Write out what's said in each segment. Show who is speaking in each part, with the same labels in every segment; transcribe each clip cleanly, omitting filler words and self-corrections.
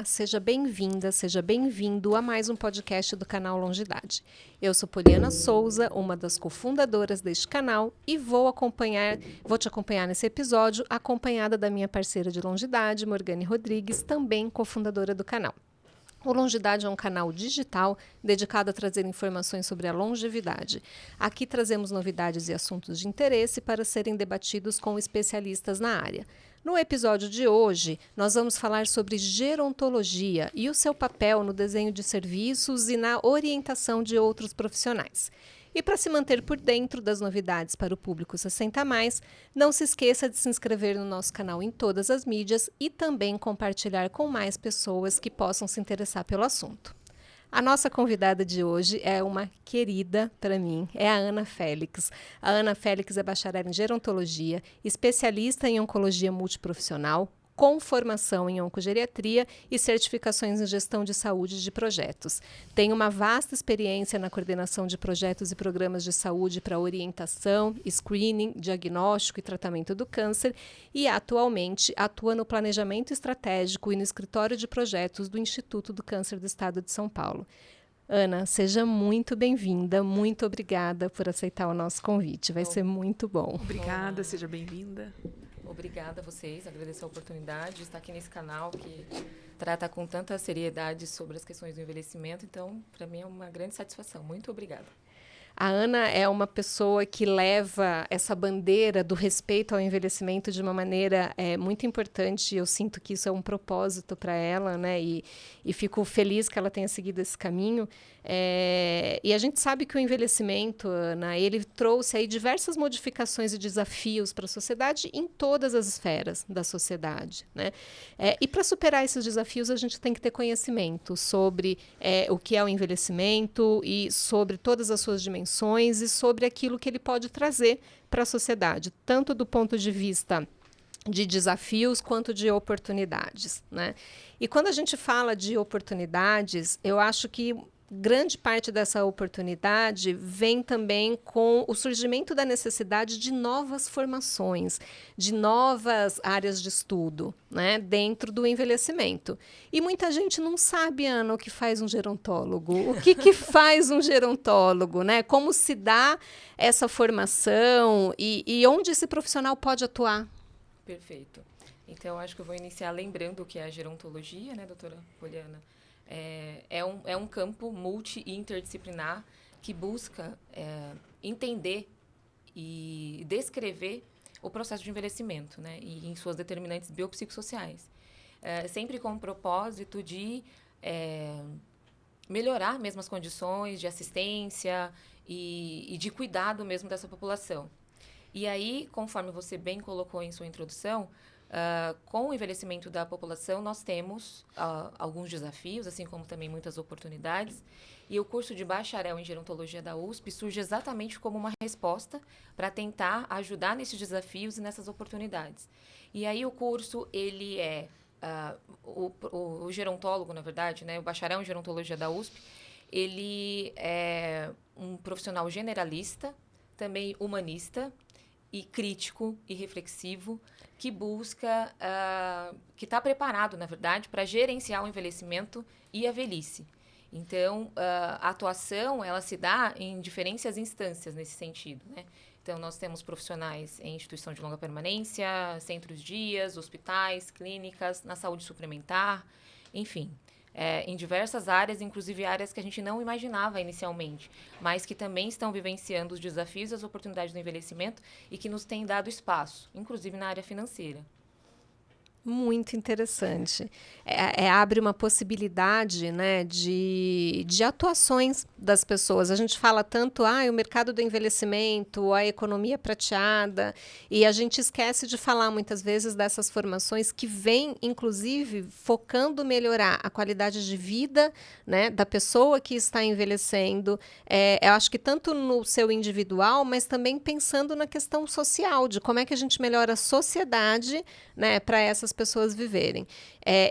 Speaker 1: seja bem-vinda, seja bem-vindo a mais um podcast do canal Longidade. Eu sou Poliana Souza, uma das cofundadoras deste canal e vou te acompanhar nesse episódio, acompanhada da minha parceira de Longidade, Morgane Rodrigues, também cofundadora do canal. O Longidade é um canal digital dedicado a trazer informações sobre a longevidade. Aqui trazemos novidades e assuntos de interesse para serem debatidos com especialistas na área. No episódio de hoje, nós vamos falar sobre gerontologia e o seu papel no desenho de serviços e na orientação de outros profissionais. E para se manter por dentro das novidades para o público 60+, não se esqueça de se inscrever no nosso canal em todas as mídias e também compartilhar com mais pessoas que possam se interessar pelo assunto. A nossa convidada de hoje é uma querida para mim, é a Ana Félix. A Ana Félix é bacharel em gerontologia, especialista em oncologia multiprofissional, com formação em oncogeriatria e certificações em gestão de saúde de projetos. Tem uma vasta experiência na coordenação de projetos e programas de saúde para orientação, screening, diagnóstico e tratamento do câncer e, atualmente, atua no planejamento estratégico e no escritório de projetos do Instituto do Câncer do Estado de São Paulo. Ana, seja muito bem-vinda, muito obrigada por aceitar o nosso convite, vai ser muito bom.
Speaker 2: Obrigada, seja bem-vinda.
Speaker 3: Obrigada a vocês, agradeço a oportunidade de estar aqui nesse canal que trata com tanta seriedade sobre as questões do envelhecimento, então, para mim é uma grande satisfação. Muito obrigada.
Speaker 1: A Ana é uma pessoa que leva essa bandeira do respeito ao envelhecimento de uma maneira muito importante. Eu sinto que isso é um propósito para ela, né? E fico feliz que ela tenha seguido esse caminho. E a gente sabe que o envelhecimento, Ana, ele trouxe aí diversas modificações e desafios para a sociedade em todas as esferas da sociedade, né? E para superar esses desafios, a gente tem que ter conhecimento sobre o que é o envelhecimento e sobre todas as suas dimensões e sobre aquilo que ele pode trazer para a sociedade, tanto do ponto de vista de desafios quanto de oportunidades, né? E quando a gente fala de oportunidades, eu acho que grande parte dessa oportunidade vem também com o surgimento da necessidade de novas formações, de novas áreas de estudo, né, dentro do envelhecimento. E muita gente não sabe, Ana, o que faz um gerontólogo. O que faz um gerontólogo, né? Como se dá essa formação e onde esse profissional pode atuar?
Speaker 3: Perfeito. Então, acho que eu vou iniciar lembrando o que é a gerontologia, né, doutora Poliana? É um campo multi e interdisciplinar que busca entender e descrever o processo de envelhecimento, né, e em suas determinantes biopsicossociais, sempre com o propósito de melhorar mesmo as condições de assistência e de cuidado mesmo dessa população. E aí, conforme você bem colocou em sua introdução, com o envelhecimento da população, nós temos alguns desafios, assim como também muitas oportunidades. E o curso de bacharel em gerontologia da USP surge exatamente como uma resposta para tentar ajudar nesses desafios e nessas oportunidades. E aí o curso, ele o gerontólogo, na verdade, né, o bacharel em gerontologia da USP, ele é um profissional generalista, também humanista, e crítico e reflexivo, que busca, que está preparado, na verdade, para gerenciar o envelhecimento e a velhice. Então, a atuação, ela se dá em diferentes instâncias nesse sentido, né? Então, nós temos profissionais em instituição de longa permanência, centros dias, hospitais, clínicas, na saúde suplementar, enfim. Em diversas áreas, inclusive áreas que a gente não imaginava inicialmente, mas que também estão vivenciando os desafios e as oportunidades do envelhecimento e que nos têm dado espaço, inclusive na área financeira.
Speaker 1: Muito interessante. Abre uma possibilidade, né, de atuações das pessoas. A gente fala tanto, o mercado do envelhecimento, a economia prateada, e a gente esquece de falar muitas vezes dessas formações que vêm, inclusive, focando melhorar a qualidade de vida, né, da pessoa que está envelhecendo. Eu acho que tanto no seu individual, mas também pensando na questão social, de como é que a gente melhora a sociedade, né, para essas pessoas viverem.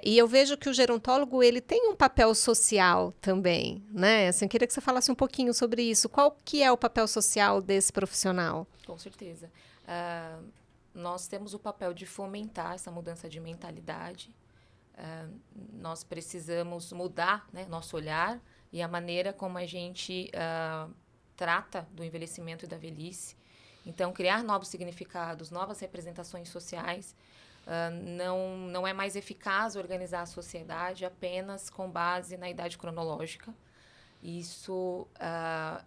Speaker 1: E eu vejo que o gerontólogo, ele tem um papel social também, né? Assim, eu queria que você falasse um pouquinho sobre isso. Qual que é o papel social desse profissional?
Speaker 3: Com certeza. Nós temos o papel de fomentar essa mudança de mentalidade, nós precisamos mudar, né, nosso olhar e a maneira como a gente trata do envelhecimento e da velhice. Então, criar novos significados, novas representações sociais. Não é mais eficaz organizar a sociedade apenas com base na idade cronológica. Isso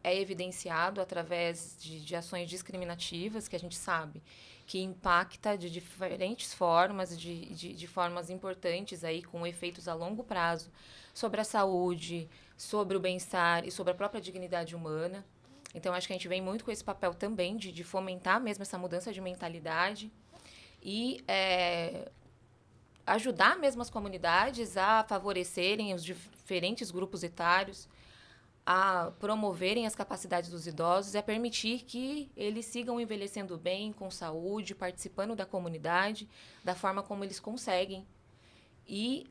Speaker 3: é evidenciado através de ações discriminativas, que a gente sabe que impacta de diferentes formas, de formas importantes, aí, com efeitos a longo prazo, sobre a saúde, sobre o bem-estar e sobre a própria dignidade humana. Então, acho que a gente vem muito com esse papel também de fomentar mesmo essa mudança de mentalidade e ajudar mesmo as comunidades a favorecerem os diferentes grupos etários, a promoverem as capacidades dos idosos e a permitir que eles sigam envelhecendo bem, com saúde, participando da comunidade, da forma como eles conseguem. E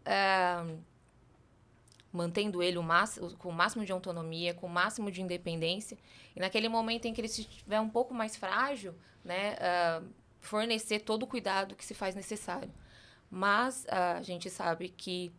Speaker 3: mantendo ele com o máximo de autonomia, com o máximo de independência. E naquele momento em que ele estiver um pouco mais frágil, né, fornecer todo o cuidado que se faz necessário. Mas a gente sabe que,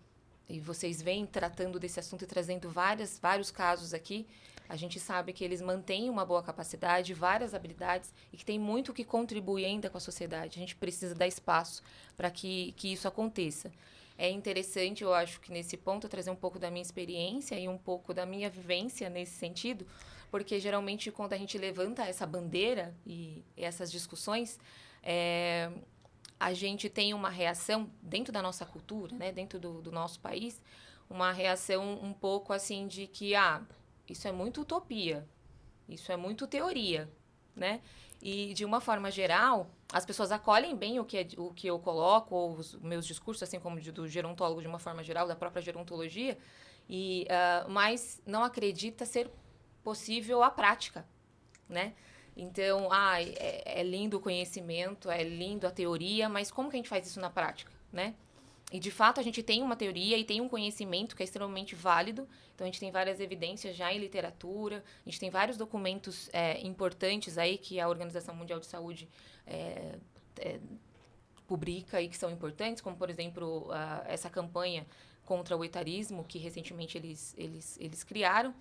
Speaker 3: e vocês vêm tratando desse assunto e trazendo vários casos aqui, a gente sabe que eles mantêm uma boa capacidade, várias habilidades e que tem muito que contribuir ainda com a sociedade. A gente precisa dar espaço para que isso aconteça. É interessante, eu acho que nesse ponto, eu trazer um pouco da minha experiência e um pouco da minha vivência nesse sentido, porque geralmente quando a gente levanta essa bandeira e essas discussões, a gente tem uma reação dentro da nossa cultura, né, dentro do nosso país, uma reação um pouco assim de que, isso é muito utopia, isso é muito teoria, né? E, de uma forma geral, as pessoas acolhem bem o que eu coloco, ou os meus discursos, assim como do gerontólogo de uma forma geral, da própria gerontologia, mas não acredita ser possível a prática, né? Então, é lindo o conhecimento, é lindo a teoria, mas como que a gente faz isso na prática, né? E, de fato, a gente tem uma teoria e tem um conhecimento que é extremamente válido. Então, a gente tem várias evidências já em literatura, a gente tem vários documentos importantes aí que a Organização Mundial de Saúde publica e que são importantes, como, por exemplo, essa campanha contra o etarismo, que recentemente eles criaram.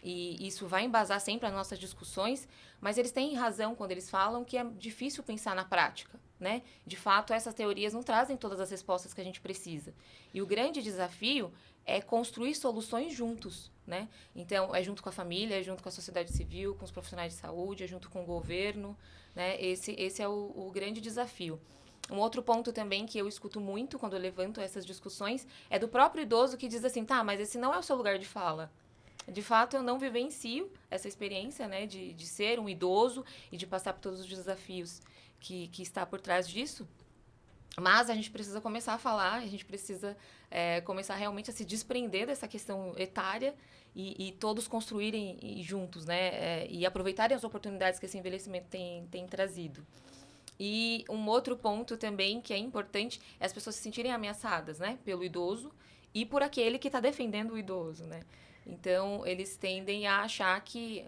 Speaker 3: E isso vai embasar sempre as nossas discussões, mas eles têm razão quando eles falam que é difícil pensar na prática, né? De fato, essas teorias não trazem todas as respostas que a gente precisa. E o grande desafio é construir soluções juntos, né? Então, é junto com a família, é junto com a sociedade civil, com os profissionais de saúde, é junto com o governo, né? Esse é o grande desafio. Um outro ponto também que eu escuto muito quando eu levanto essas discussões é do próprio idoso que diz assim, mas esse não é o seu lugar de fala. De fato, eu não vivencio essa experiência, né, de ser um idoso e de passar por todos os desafios que está por trás disso. Mas a gente precisa começar a falar, a gente precisa começar realmente a se desprender dessa questão etária e todos construírem juntos, né, e aproveitarem as oportunidades que esse envelhecimento tem trazido. E um outro ponto também que é importante é as pessoas se sentirem ameaçadas, né, pelo idoso e por aquele que está defendendo o idoso, né. Então, eles tendem a achar que,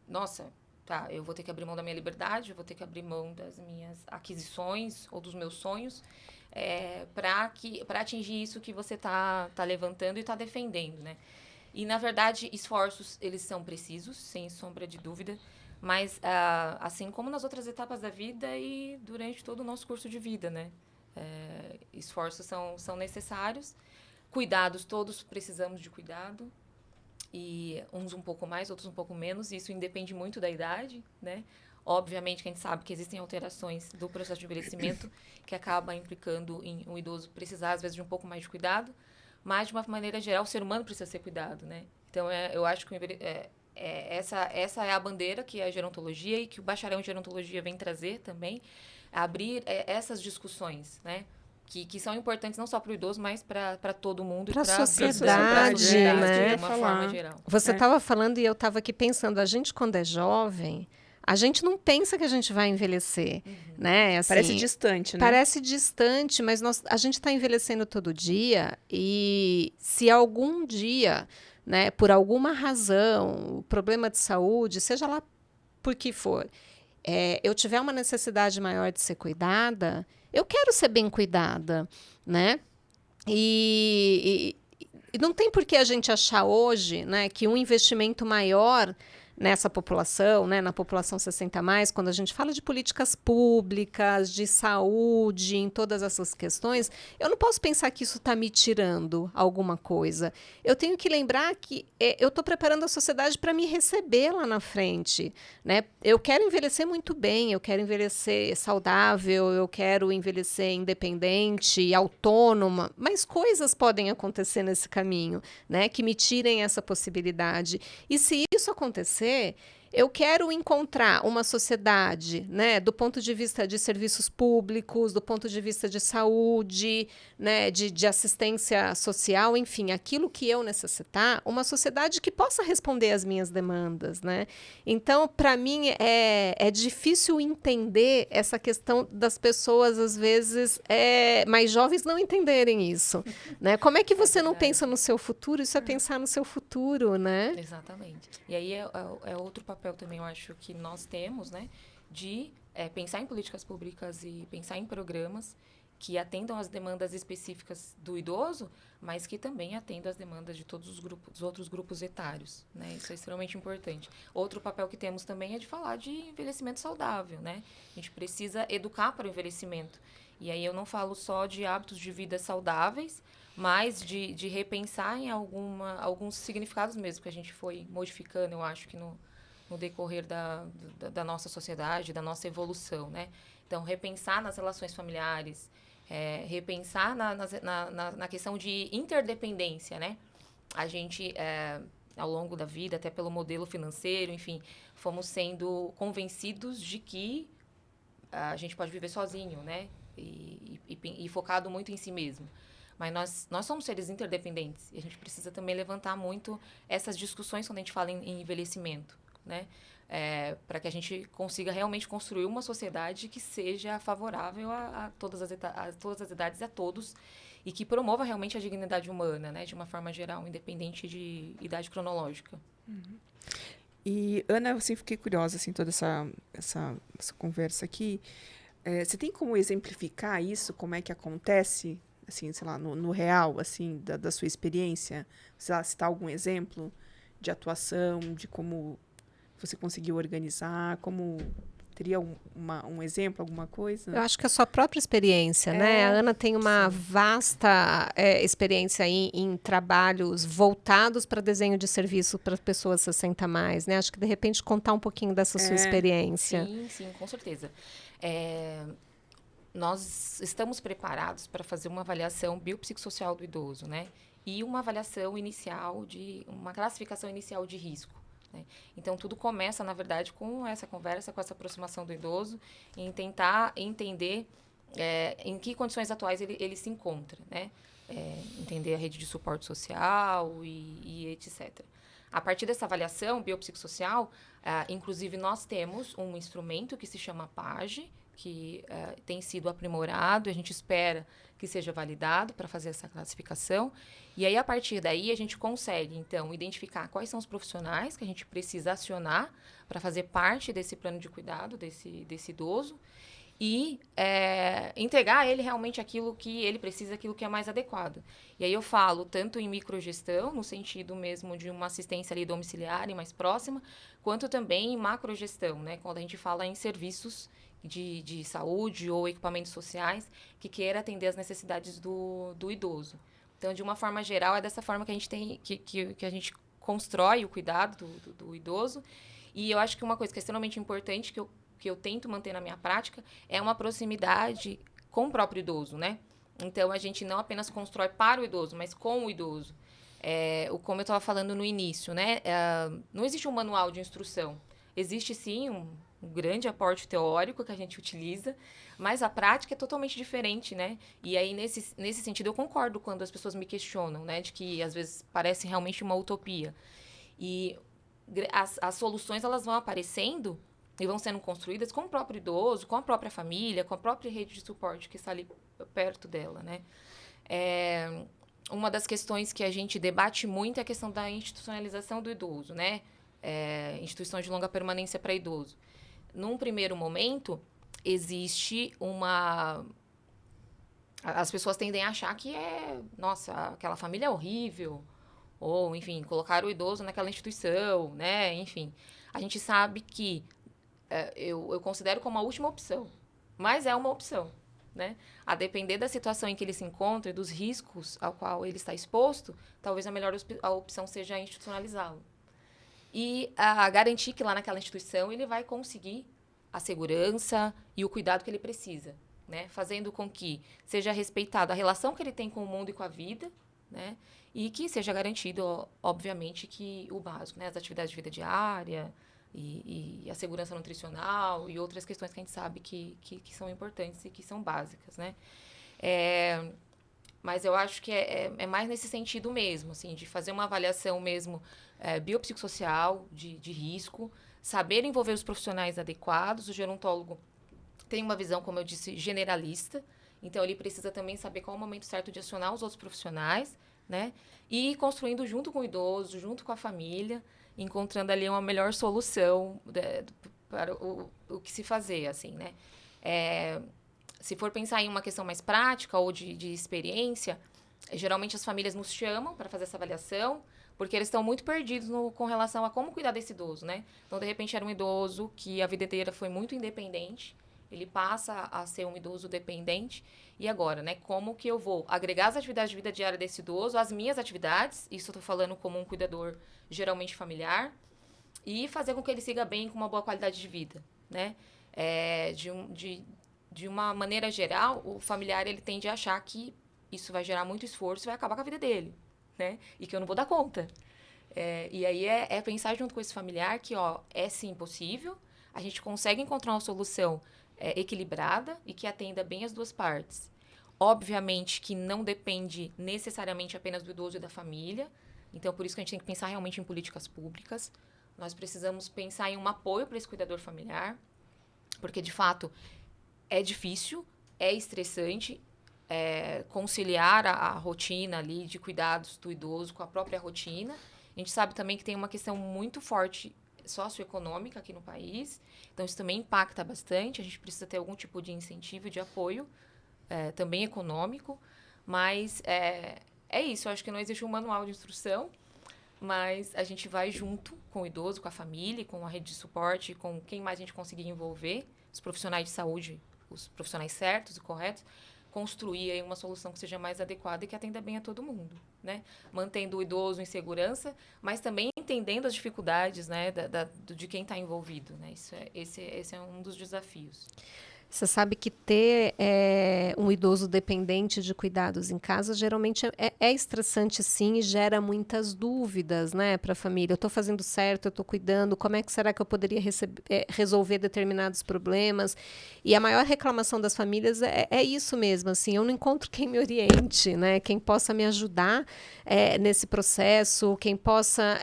Speaker 3: nossa, eu vou ter que abrir mão da minha liberdade, eu vou ter que abrir mão das minhas aquisições ou dos meus sonhos para atingir isso que você tá levantando e está defendendo, né? E, na verdade, esforços, eles são precisos, sem sombra de dúvida, mas assim como nas outras etapas da vida e durante todo o nosso curso de vida, né? Esforços são necessários, cuidados, todos precisamos de cuidado, e uns um pouco mais, outros um pouco menos, isso independe muito da idade, né? Obviamente que a gente sabe que existem alterações do processo de envelhecimento que acaba implicando em um idoso precisar, às vezes, de um pouco mais de cuidado, mas, de uma maneira geral, o ser humano precisa ser cuidado, né? Então, eu acho que essa é a bandeira que a gerontologia e que o bacharel em gerontologia vem trazer também, abrir essas discussões, né? Que são importantes não só para o idoso, mas para todo mundo.
Speaker 1: Para a
Speaker 2: sociedade,
Speaker 1: né?
Speaker 3: De uma forma geral.
Speaker 1: Você estava falando e eu estava aqui pensando, a gente quando é jovem, a gente não pensa que a gente vai envelhecer, né? Assim,
Speaker 2: parece distante, né?
Speaker 1: Parece distante, mas a gente está envelhecendo todo dia e se algum dia, né, por alguma razão, problema de saúde, seja lá por que for, eu tiver uma necessidade maior de ser cuidada, eu quero ser bem cuidada, né? E não tem por que a gente achar hoje, né, que um investimento maior nessa população, né, na população 60 mais, quando a gente fala de políticas públicas, de saúde, em todas essas questões, eu não posso pensar que isso está me tirando alguma coisa. Eu tenho que lembrar que eu estou preparando a sociedade para me receber lá na frente, né? Eu quero envelhecer muito bem, eu quero envelhecer saudável, eu quero envelhecer independente, autônoma, mas coisas podem acontecer nesse caminho, né, que me tirem essa possibilidade. E se isso acontecer, eu quero encontrar uma sociedade, né, do ponto de vista de serviços públicos, do ponto de vista de saúde, né, de assistência social, enfim, aquilo que eu necessitar, uma sociedade que possa responder às minhas demandas, né? Então, para mim, é difícil entender essa questão das pessoas, às vezes, mais jovens não entenderem isso, né? Como é que você não pensa no seu futuro? Isso é pensar no seu futuro, né?
Speaker 3: Exatamente. E aí é outro papel também, eu acho, que nós temos, né, de pensar em políticas públicas e pensar em programas que atendam às demandas específicas do idoso, mas que também atendam às demandas de todos os outros grupos etários, né? Isso é extremamente importante. Outro papel que temos também é de falar de envelhecimento saudável, né? A gente precisa educar para o envelhecimento. E aí eu não falo só de hábitos de vida saudáveis, mas de repensar em alguns significados mesmo que a gente foi modificando, eu acho que no decorrer da nossa sociedade, da nossa evolução, né? Então, repensar nas relações familiares, repensar na questão de interdependência, né? A gente, ao longo da vida, até pelo modelo financeiro, enfim, fomos sendo convencidos de que a gente pode viver sozinho, né? E focado muito em si mesmo. Mas nós somos seres interdependentes e a gente precisa também levantar muito essas discussões quando a gente fala em envelhecimento, né? Para que a gente consiga realmente construir uma sociedade que seja favorável a todas as idades e a todos e que promova realmente a dignidade humana, né? De uma forma geral, independente de idade cronológica.
Speaker 2: Uhum. E, Ana, eu fiquei curiosa, assim, toda essa conversa aqui. Você tem como exemplificar isso? Como é que acontece, assim, sei lá, no real, assim, da sua experiência? Sei lá, citar algum exemplo de atuação, de como você conseguiu organizar, como teria um exemplo, alguma coisa?
Speaker 1: Eu acho que a sua própria experiência, né? A Ana tem uma vasta experiência em trabalhos voltados para desenho de serviço para pessoas 60 mais, né? Acho que, de repente, contar um pouquinho dessa sua experiência.
Speaker 3: Sim, com certeza. Nós estamos preparados para fazer uma avaliação biopsicossocial do idoso, né? E uma avaliação inicial uma classificação inicial de risco. Né? Então, tudo começa, na verdade, com essa conversa, com essa aproximação do idoso, em tentar entender em que condições atuais ele se encontra, né? Entender a rede de suporte social e etc. A partir dessa avaliação biopsicossocial, inclusive, nós temos um instrumento que se chama PAGE, que tem sido aprimorado, a gente espera que seja validado para fazer essa classificação. E aí, a partir daí, a gente consegue, então, identificar quais são os profissionais que a gente precisa acionar para fazer parte desse plano de cuidado desse idoso e entregar a ele realmente aquilo que ele precisa, aquilo que é mais adequado. E aí eu falo tanto em microgestão, no sentido mesmo de uma assistência ali domiciliar e mais próxima, quanto também em macrogestão, né? Quando a gente fala em serviços de saúde ou equipamentos sociais que queira atender as necessidades do idoso. Então, de uma forma geral, é dessa forma que a gente tem que a gente constrói o cuidado do idoso. E eu acho que uma coisa que é extremamente importante que eu tento manter na minha prática é uma proximidade com o próprio idoso, né? Então, a gente não apenas constrói para o idoso, mas com o idoso. Como eu estava falando no início, né? Não existe um manual de instrução. Existe, sim, um grande aporte teórico que a gente utiliza, mas a prática é totalmente diferente, né? E aí, nesse sentido, eu concordo quando as pessoas me questionam, né? De que, às vezes, parece realmente uma utopia. E as soluções, elas vão aparecendo e vão sendo construídas com o próprio idoso, com a própria família, com a própria rede de suporte que está ali perto dela, né? Uma das questões que a gente debate muito é a questão da institucionalização do idoso, né? Instituições de longa permanência para idoso. Num primeiro momento, existe as pessoas tendem a achar que nossa, aquela família é horrível, ou, enfim, colocar o idoso naquela instituição, né? Enfim, a gente sabe que eu considero como a última opção, mas é uma opção, né? A depender da situação em que ele se encontra e dos riscos ao qual ele está exposto, talvez a melhor opção seja institucionalizá-lo. E garantir que lá naquela instituição ele vai conseguir a segurança e o cuidado que ele precisa, né? Fazendo com que seja respeitada a relação que ele tem com o mundo e com a vida, né? E que seja garantido, obviamente, que o básico, né? As atividades de vida diária e a segurança nutricional e outras questões que a gente sabe que são importantes e que são básicas, né? Mas eu acho que é mais nesse sentido mesmo, assim, de fazer uma avaliação mesmo biopsicossocial de risco, saber envolver os profissionais adequados. O gerontólogo tem uma visão, como eu disse, generalista, então ele precisa também saber qual é o momento certo de acionar os outros profissionais, né? E ir construindo junto com o idoso, junto com a família, encontrando ali uma melhor solução para o que se fazer, assim, né? Se for pensar em uma questão mais prática ou de experiência, geralmente as famílias nos chamam para fazer essa avaliação, porque eles estão muito perdidos com relação a como cuidar desse idoso, né? Então, de repente, era um idoso que a vida inteira foi muito independente, ele passa a ser um idoso dependente, e agora, né? Como que eu vou agregar as atividades de vida diária desse idoso às minhas atividades, isso eu estou falando como um cuidador geralmente familiar, e fazer com que ele siga bem com uma boa qualidade de vida, né? De uma maneira geral, o familiar ele tende a achar que isso vai gerar muito esforço e vai acabar com a vida dele, né? E que eu não vou dar conta. E aí pensar junto com esse familiar que, é sim possível, a gente consegue encontrar uma solução equilibrada e que atenda bem as duas partes. Obviamente que não depende necessariamente apenas do idoso e da família, então por isso que a gente tem que pensar realmente em políticas públicas. Nós precisamos pensar em um apoio para esse cuidador familiar, porque, de fato, é difícil, é estressante conciliar a rotina ali de cuidados do idoso com a própria rotina. A gente sabe também que tem uma questão muito forte socioeconômica aqui no país, então isso também impacta bastante. A gente precisa ter algum tipo de incentivo, de apoio, também econômico, mas é isso. Eu acho que não existe um manual de instrução, mas a gente vai junto com o idoso, com a família, com a rede de suporte, com quem mais a gente conseguir envolver, os profissionais de saúde, os profissionais certos e corretos, construir aí uma solução que seja mais adequada e que atenda bem a todo mundo, né? Mantendo o idoso em segurança, mas também entendendo as dificuldades, né, de quem está envolvido, né? Esse é um dos desafios.
Speaker 1: Você sabe que ter um idoso dependente de cuidados em casa geralmente é estressante, sim, e gera muitas dúvidas, né, para a família. Eu estou fazendo certo, eu estou cuidando, como é que será que eu poderia resolver determinados problemas? E a maior reclamação das famílias é isso mesmo, assim, eu não encontro quem me oriente, né, quem possa me ajudar nesse processo, quem possa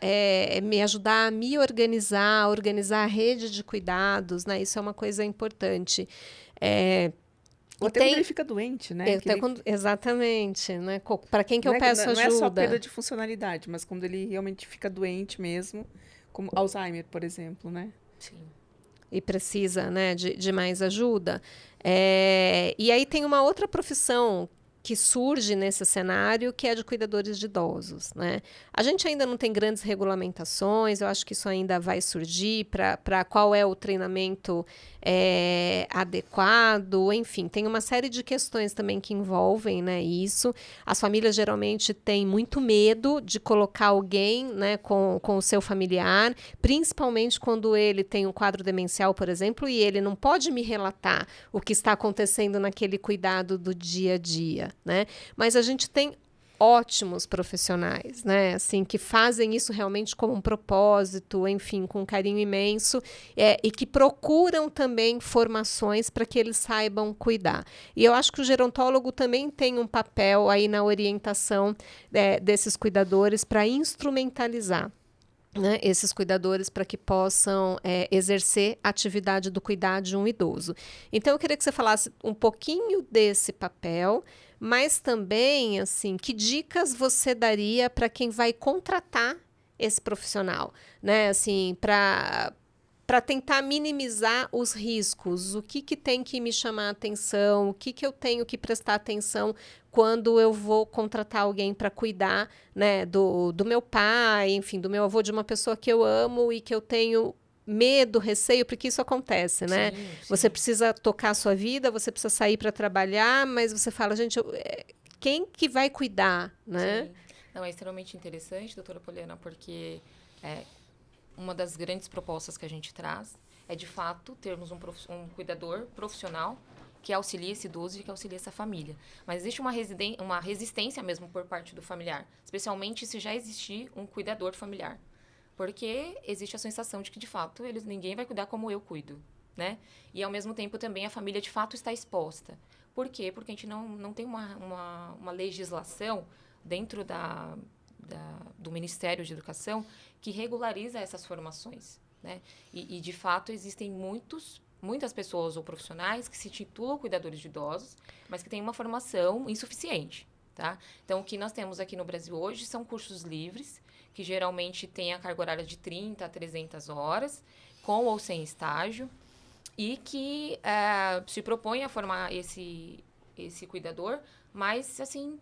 Speaker 1: me ajudar a me organizar a rede de cuidados, né, isso é uma coisa importante.
Speaker 2: Até quando ele fica doente, né?
Speaker 1: Exatamente, né? Para quem que eu peço ajuda?
Speaker 2: Não é só perda de funcionalidade, mas quando ele realmente fica doente mesmo, como Alzheimer, por exemplo, né?
Speaker 3: Sim.
Speaker 1: E precisa, né, de mais ajuda. E aí tem uma outra profissão que surge nesse cenário, que é de cuidadores de idosos, né? A gente ainda não tem grandes regulamentações, eu acho que isso ainda vai surgir para qual é o treinamento adequado, enfim, tem uma série de questões também que envolvem, né, isso. As famílias geralmente têm muito medo de colocar alguém, né, com o seu familiar, principalmente quando ele tem um quadro demencial, por exemplo, e ele não pode me relatar o que está acontecendo naquele cuidado do dia a dia, né? Mas a gente tem ótimos profissionais, né? Assim, que fazem isso realmente como um propósito, enfim, com um carinho imenso, e que procuram também formações para que eles saibam cuidar. E eu acho que o gerontólogo também tem um papel aí na orientação desses cuidadores para instrumentalizar, né, esses cuidadores para que possam exercer a atividade do cuidado de um idoso. Então, eu queria que você falasse um pouquinho desse papel, mas também, assim, que dicas você daria para quem vai contratar esse profissional, né, assim, para para tentar minimizar os riscos. O que tem que me chamar a atenção? O que eu tenho que prestar atenção quando eu vou contratar alguém para cuidar, né, do meu pai, enfim, do meu avô, de uma pessoa que eu amo e que eu tenho medo, receio, porque isso acontece, né?
Speaker 3: Sim,
Speaker 1: Você
Speaker 3: sim.
Speaker 1: precisa tocar a sua vida, você precisa sair para trabalhar, mas você fala, gente, quem que vai cuidar, né?
Speaker 3: Sim. Não, é extremamente interessante, doutora Poliana, porque uma das grandes propostas que a gente traz é, de fato, termos um cuidador profissional que auxilie esse idoso e que auxilie essa família. Mas existe uma resistência mesmo por parte do familiar, especialmente se já existir um cuidador familiar. Porque existe a sensação de que, de fato, ninguém vai cuidar como eu cuido, né? E, ao mesmo tempo, também a família, de fato, está exposta. Por quê? Porque a gente não tem uma legislação dentro do Ministério de Educação que regulariza essas formações, né? E de fato, existem muitas pessoas ou profissionais que se titulam cuidadores de idosos, mas que têm uma formação insuficiente, tá? Então, o que nós temos aqui no Brasil hoje são cursos livres, que geralmente têm a carga horária de 30 a 300 horas, com ou sem estágio, e que se propõe a formar esse cuidador, mas, assim,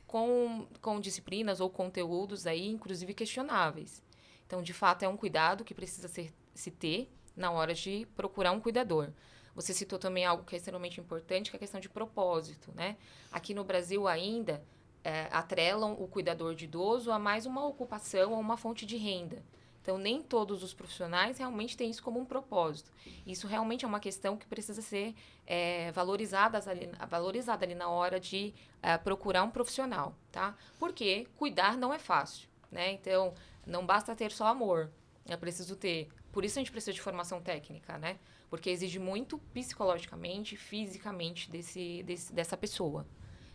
Speaker 3: com disciplinas ou conteúdos aí, inclusive, questionáveis. Então, de fato, é um cuidado que precisa se ter na hora de procurar um cuidador. Você citou também algo que é extremamente importante, que é a questão de propósito, né? Aqui no Brasil ainda atrelam o cuidador de idoso a mais uma ocupação ou uma fonte de renda. Então, nem todos os profissionais realmente têm isso como um propósito. Isso realmente é uma questão que precisa ser valorizada ali na hora de procurar um profissional, tá? Porque cuidar não é fácil, né? Então, não basta ter só amor, é preciso ter. Por isso a gente precisa de formação técnica, né? Porque exige muito psicologicamente, fisicamente dessa pessoa.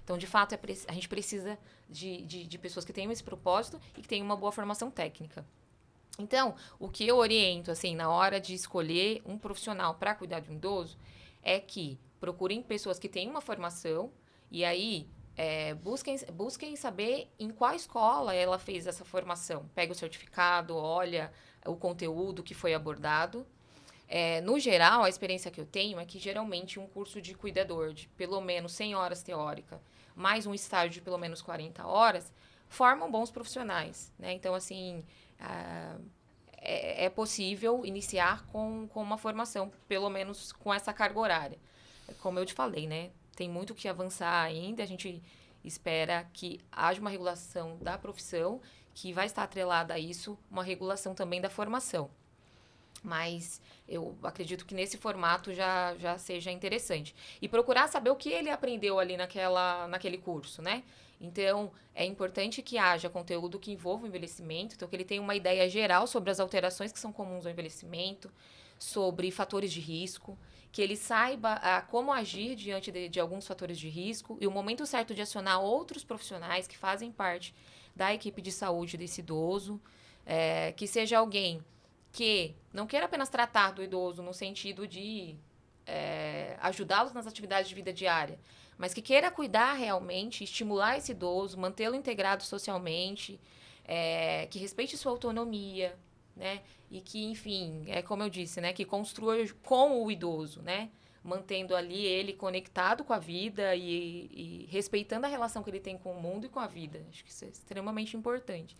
Speaker 3: Então, de fato, a gente precisa de pessoas que tenham esse propósito e que tenham uma boa formação técnica. Então, o que eu oriento, assim, na hora de escolher um profissional para cuidar de um idoso, é que procurem pessoas que tenham uma formação e aí busquem saber em qual escola ela fez essa formação. Pega o certificado, olha o conteúdo que foi abordado. No geral, a experiência que eu tenho é que, geralmente, um curso de cuidador de pelo menos 100 horas teórica, mais um estágio de pelo menos 40 horas, formam bons profissionais, né? Então, assim, é possível iniciar com uma formação, pelo menos com essa carga horária. Como eu te falei, né? Tem muito que avançar ainda, a gente espera que haja uma regulação da profissão, que vai estar atrelada a isso, uma regulação também da formação. Mas eu acredito que nesse formato já seja interessante. E procurar saber o que ele aprendeu ali naquele curso, né? Então, é importante que haja conteúdo que envolva o envelhecimento, então que ele tenha uma ideia geral sobre as alterações que são comuns ao envelhecimento, sobre fatores de risco, que ele saiba como agir diante de alguns fatores de risco e o momento certo de acionar outros profissionais que fazem parte da equipe de saúde desse idoso, que seja alguém que não queira apenas tratar do idoso no sentido de ajudá-los nas atividades de vida diária, mas que queira cuidar realmente, estimular esse idoso, mantê-lo integrado socialmente, que respeite sua autonomia, né? E que, enfim, como eu disse, né? Que construa com o idoso, né? Mantendo ali ele conectado com a vida e respeitando a relação que ele tem com o mundo e com a vida. Acho que isso é extremamente importante.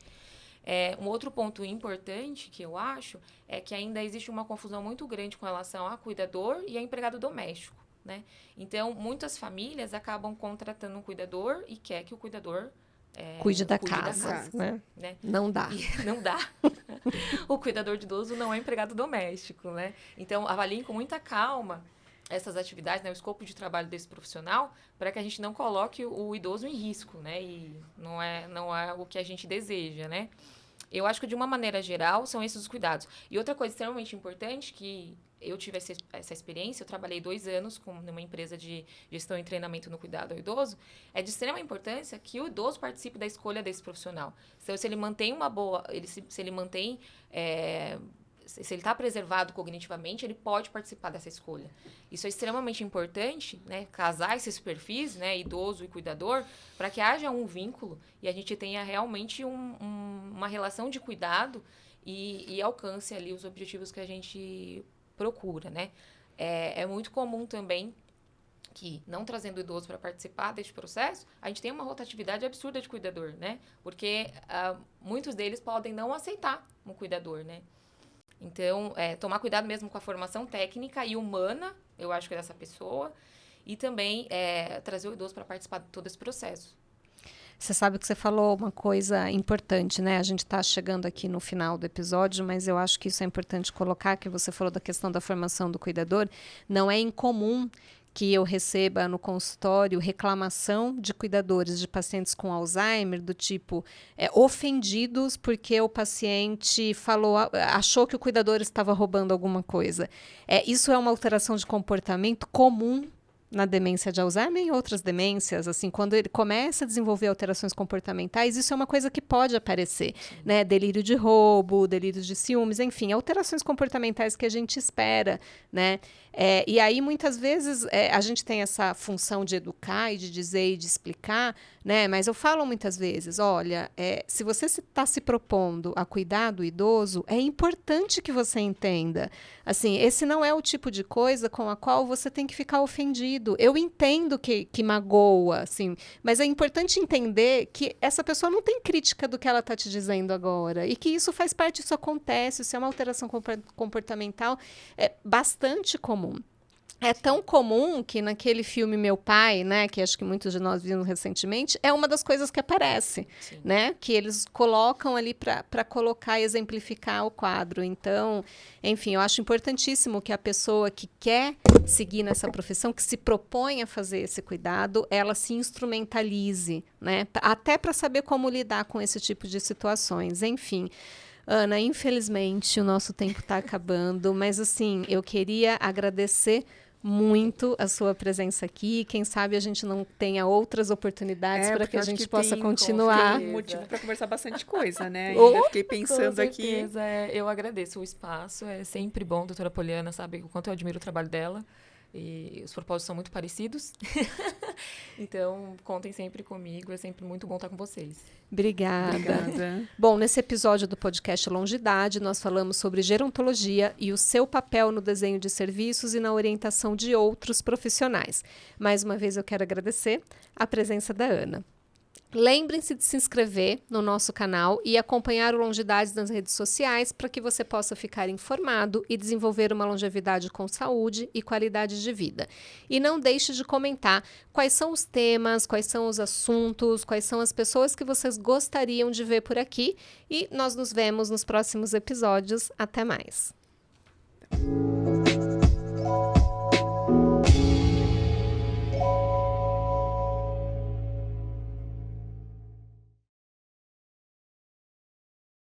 Speaker 3: Um outro ponto importante que eu acho é que ainda existe uma confusão muito grande com relação a cuidador e a empregado doméstico, né? Então, muitas famílias acabam contratando um cuidador e quer que o cuidador
Speaker 1: cuide da casa, né? Não dá.
Speaker 3: Não dá. O cuidador de idoso não é empregado doméstico, né? Então, avaliem com muita calma essas atividades, né, o escopo de trabalho desse profissional, para que a gente não coloque o idoso em risco, né? E não é o que a gente deseja, né? Eu acho que, de uma maneira geral, são esses os cuidados. E outra coisa extremamente importante, que eu tive essa experiência, eu trabalhei 2 anos numa empresa de gestão e treinamento no cuidado ao idoso, é de extrema importância que o idoso participe da escolha desse profissional. Então, se ele mantém se ele mantém... se ele está preservado cognitivamente, ele pode participar dessa escolha. Isso é extremamente importante, né? Casar esses perfis, né? Idoso e cuidador, para que haja um vínculo e a gente tenha realmente uma relação de cuidado e alcance ali os objetivos que a gente procura, né? É muito comum também que, não trazendo o idoso para participar deste processo, a gente tem uma rotatividade absurda de cuidador, né? Porque muitos deles podem não aceitar um cuidador, né? Então, tomar cuidado mesmo com a formação técnica e humana, eu acho que dessa pessoa, e também trazer o idoso para participar de todo esse processo.
Speaker 1: Você sabe que você falou uma coisa importante, né? A gente está chegando aqui no final do episódio, mas eu acho que isso é importante colocar, que você falou da questão da formação do cuidador. Não é incomum que eu receba no consultório reclamação de cuidadores de pacientes com Alzheimer, do tipo, ofendidos porque o paciente achou que o cuidador estava roubando alguma coisa. Isso é uma alteração de comportamento comum na demência de Alzheimer e em outras demências, assim, quando ele começa a desenvolver alterações comportamentais, isso é uma coisa que pode aparecer, né? Delírio de roubo, delírios de ciúmes, enfim, alterações comportamentais que a gente espera, né? E aí, muitas vezes, a gente tem essa função de educar e de dizer e de explicar, né? Mas eu falo muitas vezes, olha, se você está se propondo a cuidar do idoso, é importante que você entenda. Assim, esse não é o tipo de coisa com a qual você tem que ficar ofendido. Eu entendo que magoa, assim, mas é importante entender que essa pessoa não tem crítica do que ela está te dizendo agora e que isso faz parte, isso acontece, isso é uma alteração comportamental bastante comum. É tão comum que naquele filme Meu Pai, né, que acho que muitos de nós vimos recentemente, é uma das coisas que aparece, né, que eles colocam ali para colocar e exemplificar o quadro. Então, enfim, eu acho importantíssimo que a pessoa que quer seguir nessa profissão, que se propõe a fazer esse cuidado, ela se instrumentalize, né, até para saber como lidar com esse tipo de situações. Enfim, Ana, infelizmente o nosso tempo está acabando, mas assim, eu queria agradecer muito a sua presença aqui. Quem sabe a gente não tenha outras oportunidades para que a gente possa continuar.
Speaker 2: Tem motivo para conversar bastante coisa, né? Eu fiquei pensando aqui.
Speaker 3: Eu agradeço o espaço. É sempre bom, doutora Poliana, sabe o quanto eu admiro o trabalho dela. E os propósitos são muito parecidos. Então, contem sempre comigo. É sempre muito bom estar com vocês.
Speaker 1: Obrigada. Bom, nesse episódio do podcast Longidade, nós falamos sobre gerontologia e o seu papel no desenho de serviços e na orientação de outros profissionais. Mais uma vez, eu quero agradecer a presença da Ana. Lembrem-se de se inscrever no nosso canal e acompanhar o Longidades nas redes sociais para que você possa ficar informado e desenvolver uma longevidade com saúde e qualidade de vida. E não deixe de comentar quais são os temas, quais são os assuntos, quais são as pessoas que vocês gostariam de ver por aqui. E nós nos vemos nos próximos episódios. Até mais!